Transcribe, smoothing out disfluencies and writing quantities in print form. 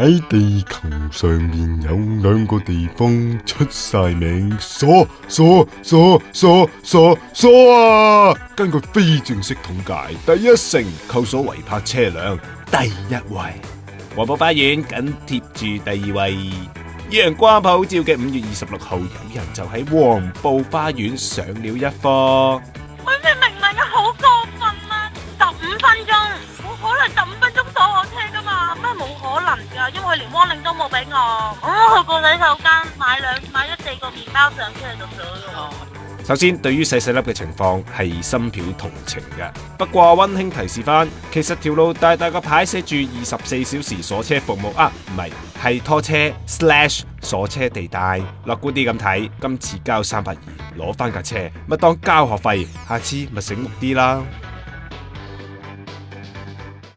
喺地球上面有兩個地方出晒名，傻啊！根據非正式統計，第一城扣鎖違泊車輛第一位，黃埔花園緊貼住第二位。陽光普照嘅5月26號，有人就喺黃埔花園上了一課。喂，你明唔明啊？好過分啊！15分鐘，冇可能15分鐘鎖我車噶嘛？咩冇可能噶？因為佢連 warning 都冇俾我。去個洗手間買咗4個麵包上車就上咗。首先，對於細細粒嘅情況係深表同情嘅。不過溫馨提示翻，其實條路大大個牌寫住24小時鎖車服務啊，唔係拖車/鎖車地帶。樂觀啲咁睇，今次交320攞翻架車，咪當交學費，下次咪醒目啲啦。